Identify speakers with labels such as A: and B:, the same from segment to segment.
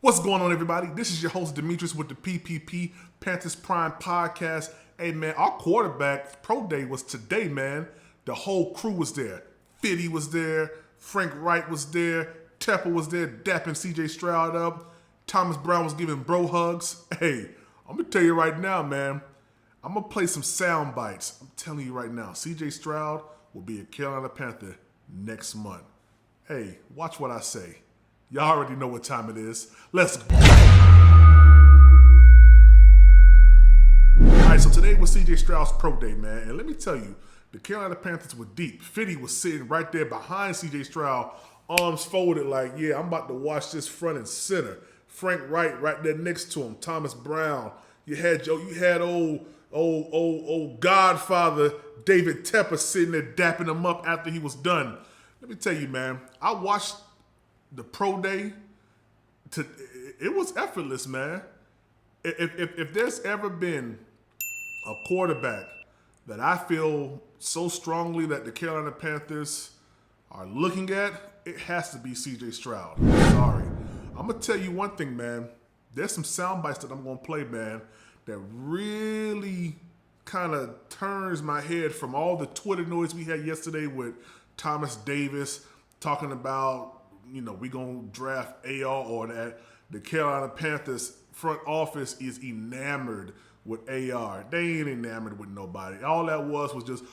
A: What's going on, everybody? This is your host, Demetrius, with the PPP, Panthers Prime Podcast. Hey, man, our quarterback, Proday, was today, man. The whole crew was there. Fitty was there. Frank Wright was there. Tepper was there, dapping CJ Stroud up. Thomas Brown was giving bro hugs. Hey, I'm going to tell you right now, man. I'm going to play some sound bites. I'm telling you right now, CJ Stroud will be a Carolina Panther next month. Hey, watch what I say. Y'all already know what time it is. Let's go. All right, so today was CJ Stroud's Pro Day, man. And let me tell you, the Carolina Panthers were deep. Fitty was sitting right there behind CJ Stroud, arms folded like, yeah, I'm about to watch this front and center. Frank Wright right there next to him. Thomas Brown. You had old Godfather David Tepper sitting there dapping him up after he was done. Let me tell you, man, I watched the Pro Day, it was effortless, man. If there's ever been a quarterback that I feel so strongly that the Carolina Panthers are looking at, it has to be CJ Stroud. I'm sorry. I'm going to tell you one thing, man. There's some sound bites that I'm going to play, man, that really kind of turns my head from all the Twitter noise we had yesterday with Thomas Davis talking about, you know, we going to draft AR, or that the Carolina Panthers front office is enamored with AR. They ain't enamored with nobody. All that was just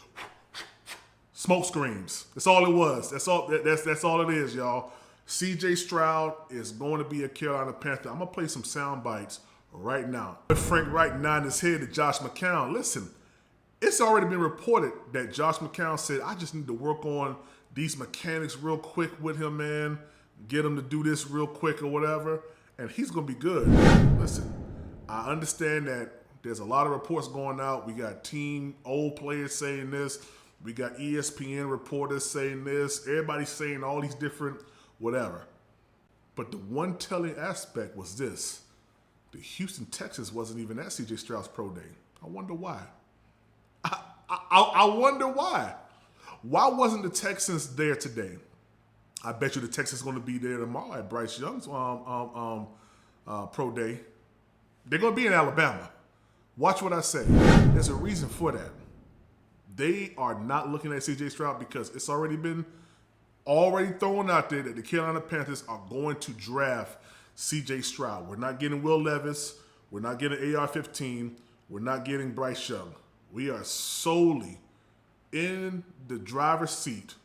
A: smoke screams. That's all it was. That's all it is, y'all. CJ Stroud is going to be a Carolina Panther. I'm going to play some sound bites right now. Frank Wright nodding his head to Josh McCown. Listen, it's already been reported that Josh McCown said, I just need to work on these mechanics real quick with him, man. Get him to do this real quick or whatever, and he's going to be good. Listen, I understand that there's a lot of reports going out. We got team old players saying this. We got ESPN reporters saying this. Everybody's saying all these different whatever. But the one telling aspect was this. The Houston Texans wasn't even at CJ Stroud's Pro Day. I wonder why. I wonder why. Why wasn't the Texans there today? I bet you the Texans going to be there tomorrow at Bryce Young's Pro Day. They're going to be in Alabama. Watch what I say. There's a reason for that. They are not looking at CJ Stroud because it's already been thrown out there that the Carolina Panthers are going to draft CJ Stroud. We're not getting Will Levis. We're not getting AR-15. We're not getting Bryce Young. We are solely in the driver's seat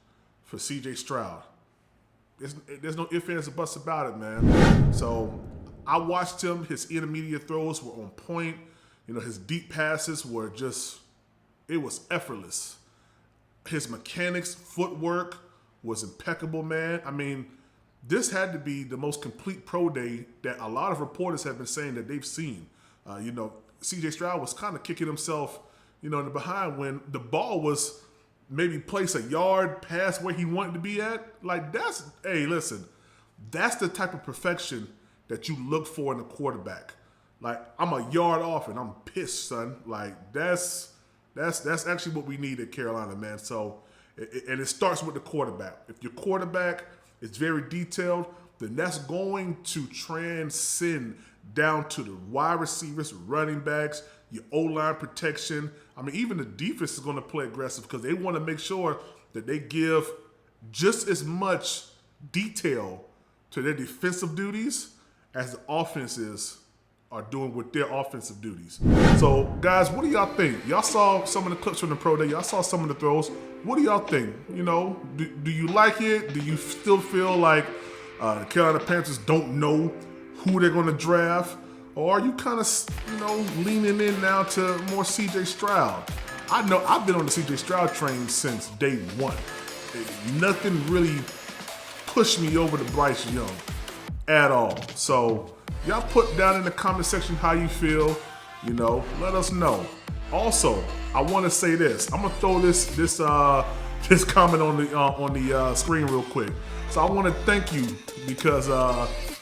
A: for CJ Stroud. There's no ifs, ands, or buts about it, man. So I watched him. His intermediate throws were on point. You know, his deep passes were just, it was effortless. His mechanics, footwork was impeccable, man. I mean, this had to be the most complete pro day that a lot of reporters have been saying that they've seen. You know, CJ Stroud was kind of kicking himself, you know, in the behind when the ball was maybe place a yard past where he wanted to be at. Like, hey, listen, that's the type of perfection that you look for in a quarterback. Like, I'm a yard off and I'm pissed, son. Like, that's actually what we need at Carolina, man. So, and it starts with the quarterback. If your quarterback is very detailed, then that's going to transcend down to the wide receivers, running backs, your O-line protection. I mean, even the defense is going to play aggressive because they want to make sure that they give just as much detail to their defensive duties as the offenses are doing with their offensive duties. So, guys, what do y'all think? Y'all saw some of the clips from the Pro Day. Y'all saw some of the throws. What do y'all think? You know, do you like it? Do you still feel like the Carolina Panthers don't know who they're going to draft? Or are you kind of, you know, leaning in now to more CJ Stroud? I know I've been on the CJ Stroud train since day one. Nothing really pushed me over to Bryce Young at all. So y'all put down in the comment section how you feel. You know, let us know. Also, I want to say this. I'm gonna throw this comment on the screen real quick. So I want to thank you because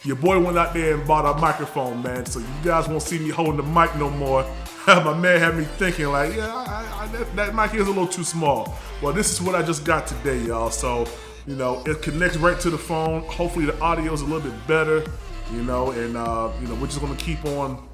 A: your boy went out there and bought a microphone, man. So you guys won't see me holding the mic no more. My man had me thinking like, yeah, that mic is a little too small. Well, this is what I just got today, y'all. So, you know, it connects right to the phone. Hopefully the audio is a little bit better. you know, and you know, we're just gonna keep on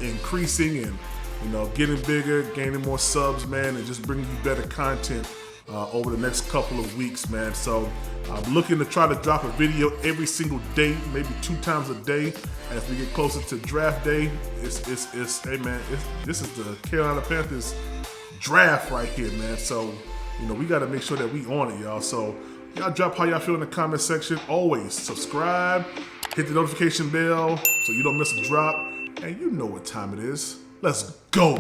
A: increasing and, you know, getting bigger, gaining more subs, man, and just bringing you better content over the next couple of weeks, man. So I'm looking to try to drop a video every single day, maybe 2 times a day as we get closer to draft day. Hey man, this is the Carolina Panthers draft right here, man. So, you know, we got to make sure that we on it, y'all. So y'all drop how y'all feel in the comment section. Always subscribe, hit the notification bell so you don't miss a drop. And you know what time it is. Let's go.